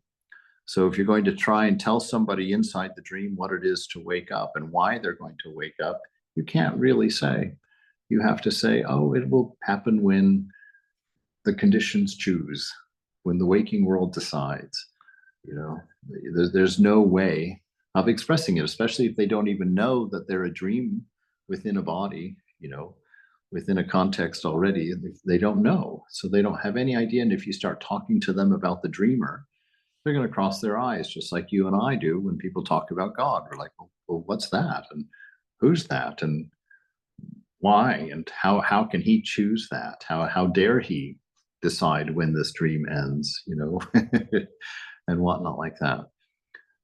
So if you're going to try and tell somebody inside the dream what it is to wake up and why they're going to wake up, you can't really say. You have to say, oh, it will happen when the conditions choose, when the waking world decides. You know, there's no way of expressing it, especially if they don't even know that they're a dream within a body, you know, within a context already. They don't know, so they don't have any idea. And if you start talking to them about the dreamer, they're going to cross their eyes, just like you and I do when people talk about God. We're like, well, what's that? And who's that? And why? And how can he choose that? How dare he decide when this dream ends, you know, and whatnot like that.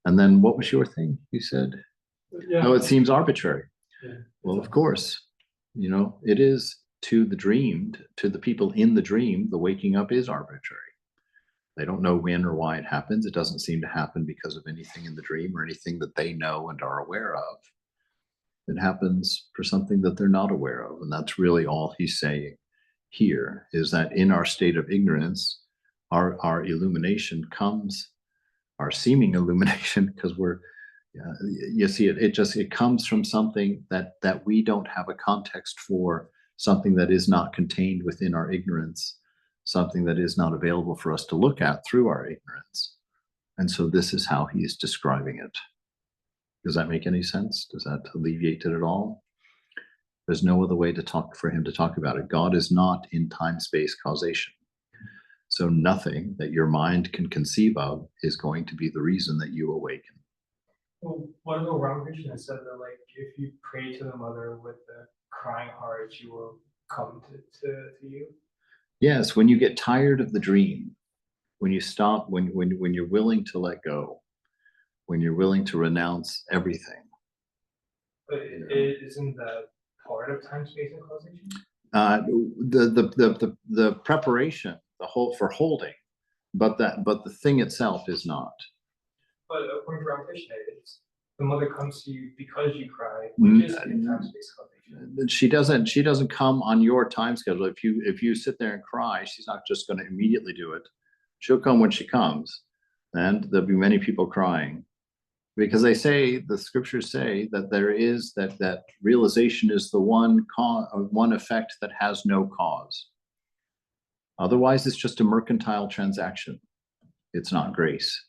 And then what was your thing? You said, Yeah. oh, it seems arbitrary. Yeah. Well, of course, you know, it is to the dreamed, to the people in the dream, the waking up is arbitrary. They don't know when or why it happens. It doesn't seem to happen because of anything in the dream or anything that they know and are aware of. It happens for something that they're not aware of. And that's really all he's saying here, is that in our state of ignorance, our illumination comes, our seeming illumination, because we're, you see, it comes from something that we don't have a context for, something that is not contained within our ignorance, something that is not available for us to look at through our ignorance. And so this is how he's describing it. Does that make any sense? Does that alleviate it at all? There's no other way to talk for him to talk about it. God is not in time-space causation. So nothing that your mind can conceive of is going to be the reason that you awaken. Well, what about Ramakrishna said that, like, if you pray to the mother with a crying heart, she will come to you? Yes, when you get tired of the dream, when you stop, when you're willing to let go, when you're willing to renounce everything. But isn't that part of time, space, and causation? The preparation, for holding, but the thing itself is not. But according to Ramakrishna, it's the mother comes to you because you cry, which is in time, space, causation. She doesn't come on your time schedule. If you sit there and cry, she's not just going to immediately do it. She'll come when she comes, and there'll be many people crying, because the scriptures say that there is that realization is the one effect that has no cause. Otherwise, it's just a mercantile transaction. It's not grace.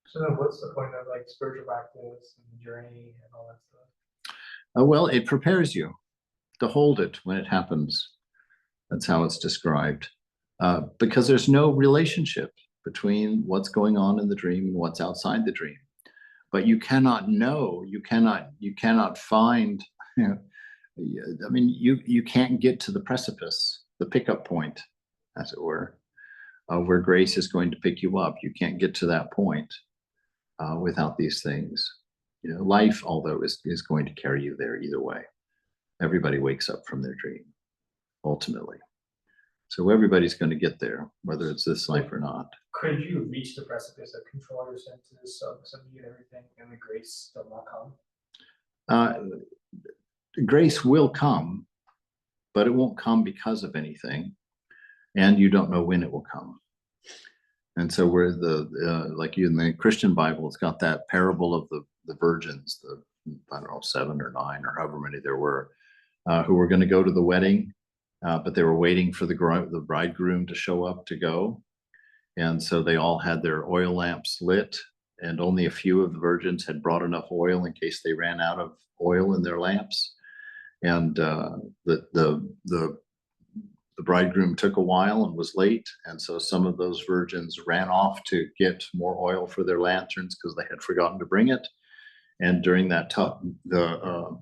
So then what's the point of, like, spiritual practice and journey and all that stuff? Well, it prepares you. to hold it when it happens. That's how it's described. Because there's no relationship between what's going on in the dream and what's outside the dream. But you cannot know, you cannot find, I mean, you can't get to the precipice, the pickup point, as it were, where grace is going to pick you up. You can't get to that point without these things. Life, although, is going to carry you there either way. Everybody wakes up from their dream, ultimately. So everybody's going to get there, whether it's this life or not. Could you reach the precipice of control your senses, subdue everything, and the grace still not come? Grace will come, but it won't come because of anything, and you don't know when it will come. And so we're like in the Christian Bible, it's got that parable of the virgins, I don't know, 7 or 9 or however many there were, who were going to go to the wedding, but they were waiting for the bridegroom to show up to go. And so they all had their oil lamps lit, and only a few of the virgins had brought enough oil in case they ran out of oil in their lamps. And the bridegroom took a while and was late, and so some of those virgins ran off to get more oil for their lanterns because they had forgotten to bring it. And during that time, the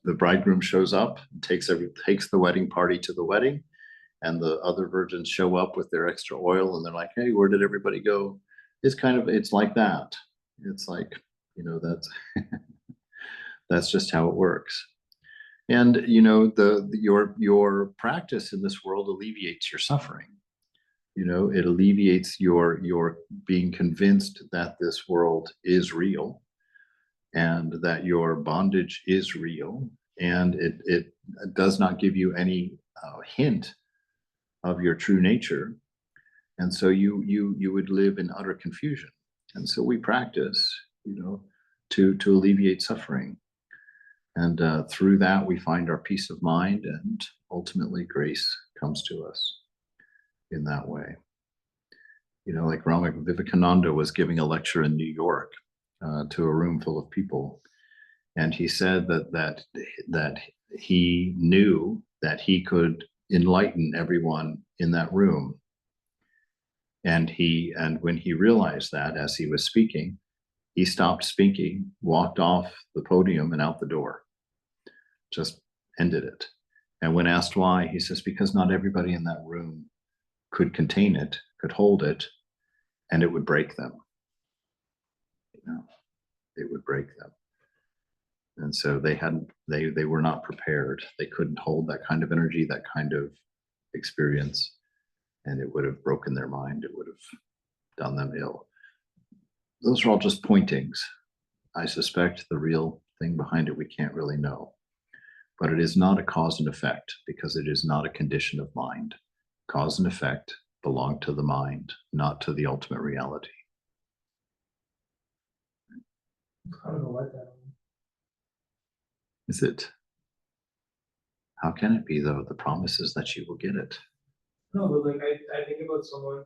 bridegroom shows up and takes the wedding party to the wedding, and the other virgins show up with their extra oil, and they're like, "Hey, where did everybody go?" It's like that. It's like, that's just how it works. And your practice in this world alleviates your suffering. It alleviates your being convinced that this world is real, and that your bondage is real, and it does not give you any hint of your true nature. And so you would live in utter confusion. And so we practice, to alleviate suffering. And through that, we find our peace of mind, and ultimately grace comes to us in that way. Like Rama Vivekananda was giving a lecture in New York to a room full of people. And he said that he knew that he could enlighten everyone in that room. And when he realized that, as he was speaking, he stopped speaking, walked off the podium and out the door, just ended it. And when asked why, he says, because not everybody in that room could contain it, could hold it, and it would break them. It would break them. And so they were not prepared. They couldn't hold that kind of energy, that kind of experience, and it would have broken their mind. It would have done them ill. Those are all just pointings. I suspect the real thing behind it we can't really know. But it is not a cause and effect, because it is not a condition of mind. Cause and effect belong to the mind, not to the ultimate reality. Kind of like that. Is it? How can it be, though? The promise is that you will get it. No, but like I think about someone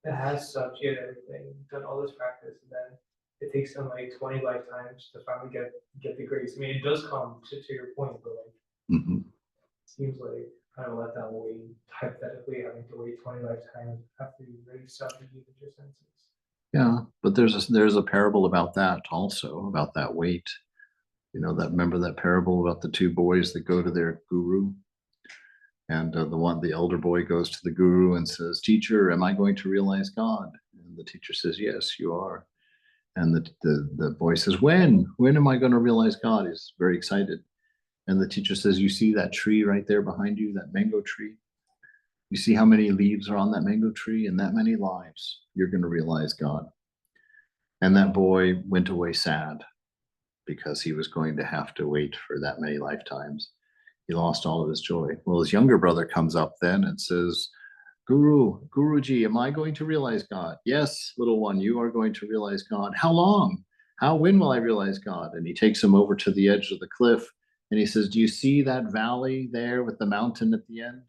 that has subject everything, done all this practice, and then it takes them like 20 lifetimes to finally get the grace. I mean, it does come to your point, but like Mm-hmm. it seems like kind of let that wait, hypothetically having to wait 20 lifetimes after you really subject your senses. Yeah, but there's a parable about that also, about that wait. Remember that parable about the 2 boys that go to their guru, and the elder boy goes to the guru and says, "Teacher, am I going to realize God?" And the teacher says, "Yes, you are." And the boy says, "When am I going to realize God?" He's very excited. And the teacher says, "You see that tree right there behind you, that mango tree? You see how many leaves are on that mango tree? In that many lives, you're going to realize God." And that boy went away sad, because he was going to have to wait for that many lifetimes. He lost all of his joy. Well, his younger brother comes up then and says, Guruji, am I going to realize God?" "Yes, little one, you are going to realize God." "How long? When will I realize God?" And he takes him over to the edge of the cliff, and he says, "Do you see that valley there with the mountain at the end?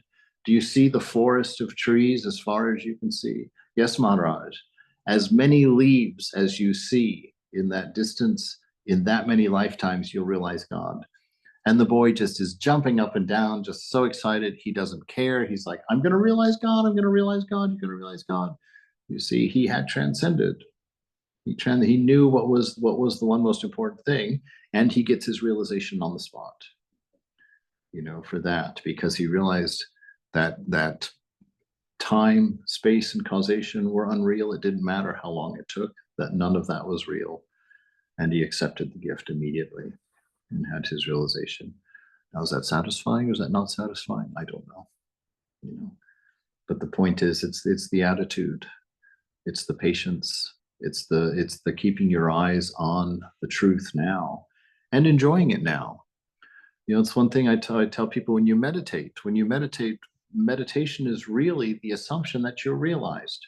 Do you see the forest of trees as far as you can see?" "Yes, Maharaj. As many leaves as you see in that distance, in that many lifetimes, you'll realize God. And the boy just is jumping up and down, just so excited. He doesn't care. He's like, I'm going to realize God. I'm going to realize God. You're going to realize God. You see, he had transcended. He knew what was the one most important thing, and he gets his realization on the spot. For that, because he realized that time, space, and causation were unreal. It didn't matter how long it took, that none of that was real. And he accepted the gift immediately and had his realization. Now, is that satisfying or is that not satisfying? I don't know. But the point is, it's the attitude, it's the patience, it's the keeping your eyes on the truth now and enjoying it now. It's one thing I tell people when you meditate, meditation is really the assumption that you're realized.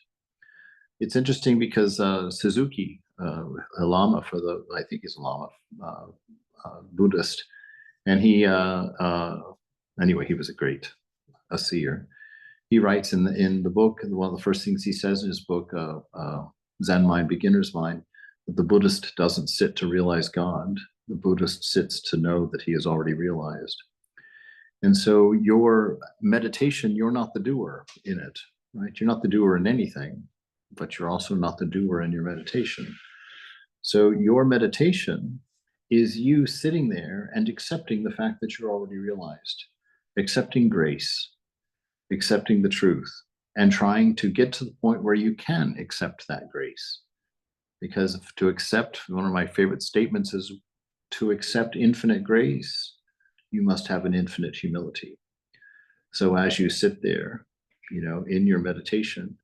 It's interesting because Suzuki, a Lama I think he's a Lama, Buddhist, and he, anyway, he was a seer. He writes in the book, and one of the first things he says in his book, Zen Mind, Beginner's Mind, that the Buddhist doesn't sit to realize God. The Buddhist sits to know that he has already realized. And so your meditation, you're not the doer in it, right? You're not the doer in anything, but you're also not the doer in your meditation. So your meditation is you sitting there and accepting the fact that you're already realized, accepting grace, accepting the truth, and trying to get to the point where you can accept that grace. Because to accept, one of my favorite statements is, to accept infinite grace, you must have an infinite humility. So as you sit there, in your meditation,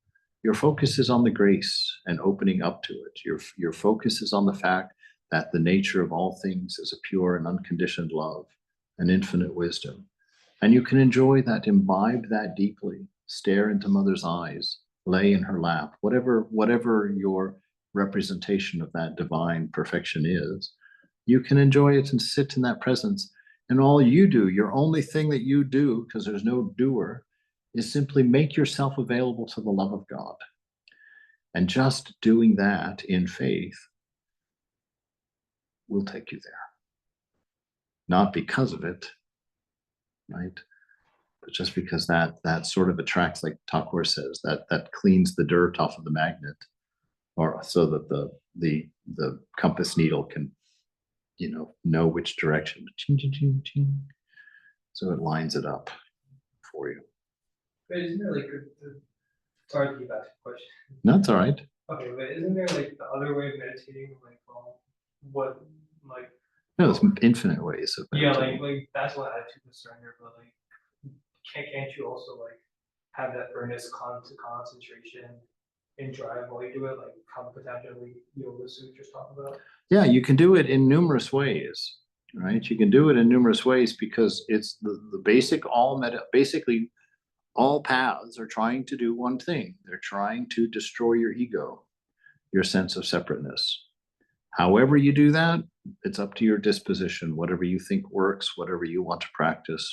your focus is on the grace and opening up to it. Your focus is on the fact that the nature of all things is a pure and unconditioned love, an infinite wisdom. And you can enjoy that, imbibe that deeply, stare into mother's eyes, lay in her lap, whatever your representation of that divine perfection is. You can enjoy it and sit in that presence. And all you do, your only thing that you do, because there's no doer, is simply make yourself available to the love of God. And just doing that in faith will take you there. Not because of it, right? But just because that sort of attracts, like Thakur says, that cleans the dirt off of the magnet, or so that the compass needle can know which direction. Ching, ching, ching, ching. So it lines it up for you. But isn't there sorry to keep asking questions. No, that's all right. Okay, but isn't there the other way of meditating, No, there's infinite ways of meditating. Yeah, that's what attitude of surrender, but can't you also have that earnest concentration and drive while you do it, how Patanjali Yoga Sutras talk about? Yeah, you can do it in numerous ways, right? You can do it in numerous ways because it's the basic basically all paths are trying to do one thing. They're trying to destroy your ego, your sense of separateness. However you do that, it's up to your disposition, whatever you think works, whatever you want to practice,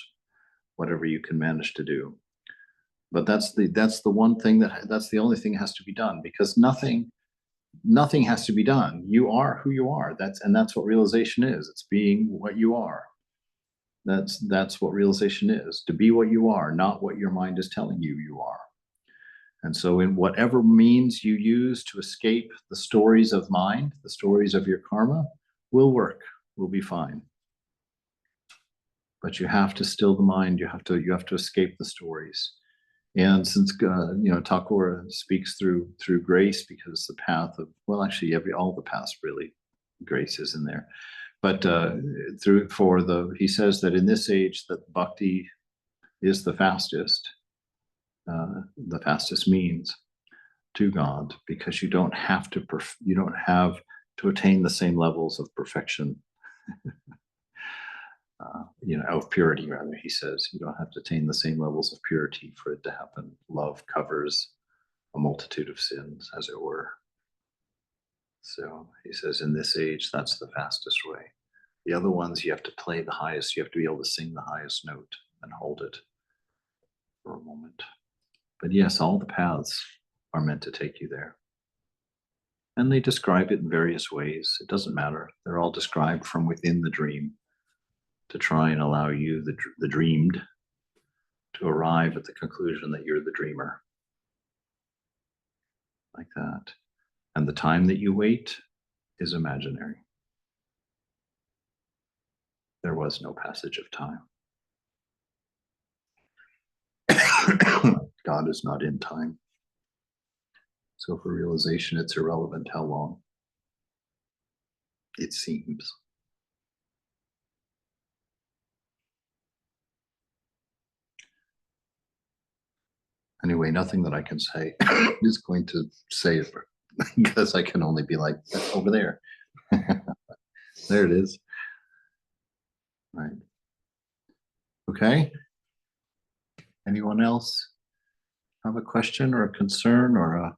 whatever you can manage to do. But that's the one thing that's the only thing that has to be done, because nothing has to be done. You are who you are. That's what realization is. It's being what you are. That's what realization is, to be what you are, not what your mind is telling you you are. And so in whatever means you use to escape the stories of mind, the stories of your karma, will work, will be fine. But you have to still the mind, you have to escape the stories. And since Thakur speaks through grace, because the path of, well, actually all the paths really, grace is in there. But he says that in this age that bhakti is the fastest means to God, because you don't have to attain the same levels of perfection, of purity rather. He says you don't have to attain the same levels of purity for it to happen. Love covers a multitude of sins, as it were. So he says in this age, that's the fastest way. The other ones, you have to play the highest, you have to be able to sing the highest note and hold it for a moment. But yes, all the paths are meant to take you there. And they describe it in various ways. It doesn't matter. They're all described from within the dream to try and allow you, the dreamed, to arrive at the conclusion that you're the dreamer. Like that. And the time that you wait is imaginary. There was no passage of time. God is not in time. So for realization, it's irrelevant how long it seems. Anyway, nothing that I can say is going to say it because I can only be like, over there. There it is. Right. Okay. Anyone else have a question or a concern or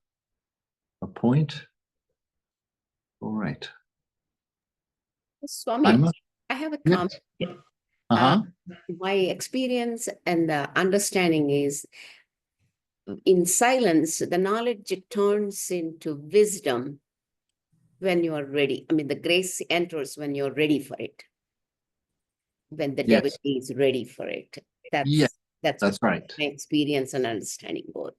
a point? All right. Swami, I'm I have a yes. comment. Uh-huh. My experience and the understanding is in silence, the knowledge turns into wisdom when you are ready. I mean, the grace enters when you're ready for it. When the Yes. devotee is ready for it. Yeah, That's that's right. my experience and understanding both.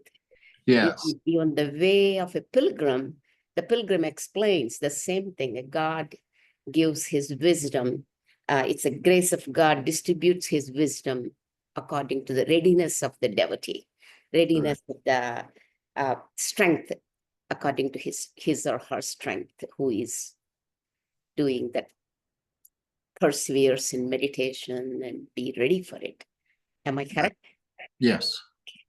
Yes. On the way of a pilgrim, the pilgrim explains the same thing. That God gives his wisdom. It's a grace of God distributes his wisdom according to the readiness of the devotee, readiness of the strength according to his or her strength, who is doing that, perseveres in meditation and be ready for it. Am I correct? Yes.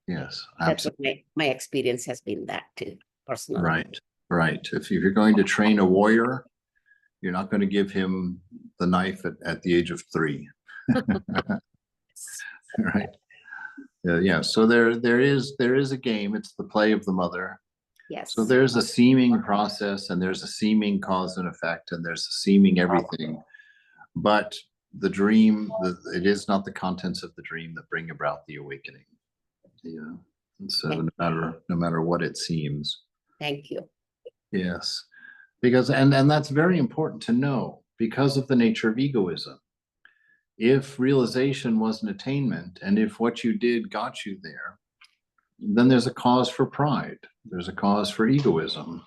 Yes. That's Absolutely. what my experience has been that too, personally. Right. Right. If you're going to train a warrior, you're not going to give him the knife at the age of 3. Right. Yeah. So there is a game. It's the play of the mother. Yes. So there's a seeming process and there's a seeming cause and effect and there's a seeming everything. But the dream, it is not the contents of the dream that bring about the awakening. Yeah. And so no matter what it seems. Thank you. Yes. Because and that's very important to know because of the nature of egoism. If realization was an attainment and if what you did got you there, then there's a cause for pride. There's a cause for egoism.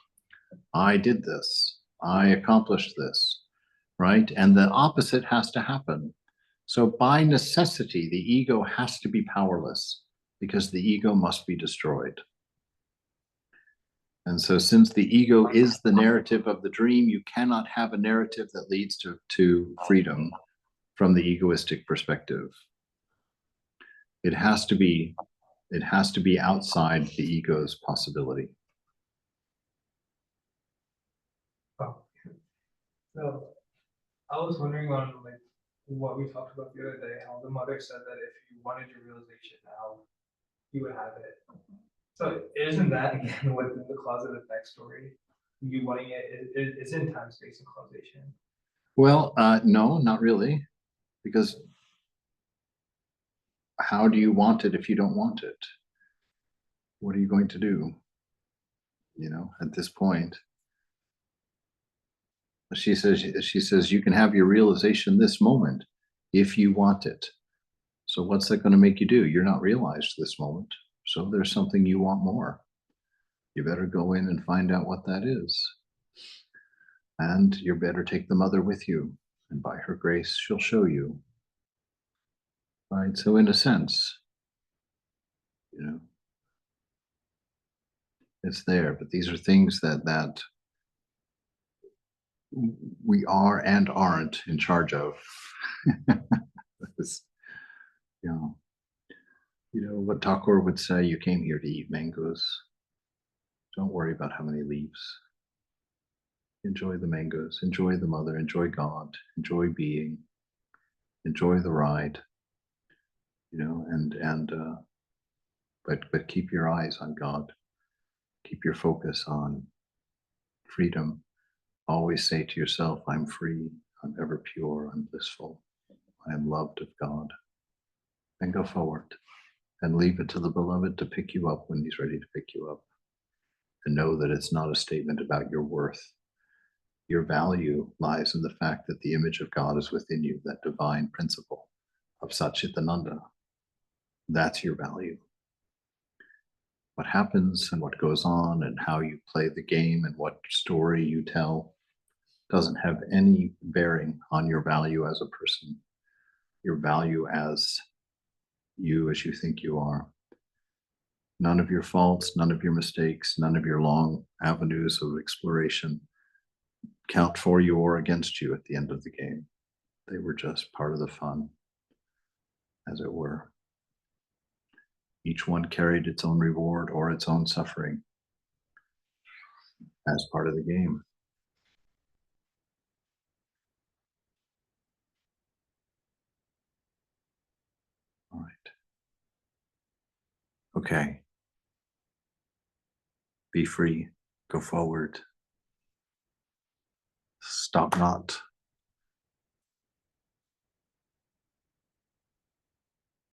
I did this. I accomplished this, right? And the opposite has to happen. So by necessity, the ego has to be powerless because the ego must be destroyed. And so since the ego is the narrative of the dream, you cannot have a narrative that leads to freedom from the egoistic perspective. It has to be outside the ego's possibility. Oh. So I was wondering on like what we talked about the other day, how the mother said that if you wanted your realization now, you would have it. So isn't that again within the cause and effect story? You wanting it's in time, space, and causation. Well, no, not really, because how do you want it if you don't want it? What are you going to do? You know, at this point, she says you can have your realization this moment if you want it. So what's that going to make you do? You're not realized this moment. So there's something you want more. You better go in and find out what that is. And you better take the mother with you. And by her grace, she'll show you. Right? So in a sense, you know, it's there, but these are things that we are and aren't in charge of. This, you know what Thakur would say, you came here to eat mangoes. Don't worry about how many leaves. Enjoy the mangoes, enjoy the mother, enjoy God, enjoy being, enjoy the ride, you know, but keep your eyes on God. Keep your focus on freedom. Always say to yourself, I'm free, I'm ever pure, I'm blissful, I am loved of God. And go forward and leave it to the beloved to pick you up when he's ready to pick you up. And know that it's not a statement about your worth. Your value lies in the fact that the image of God is within you, that divine principle of Satchitananda. That's your value. What happens and what goes on and how you play the game and what story you tell doesn't have any bearing on your value as a person, your value as you as you think you are. None of your faults, none of your mistakes, none of your long avenues of exploration count for you or against you at the end of the game. They were just part of the fun, as it were. Each one carried its own reward or its own suffering as part of the game. All right. Okay. Be free. Go forward. Stop not.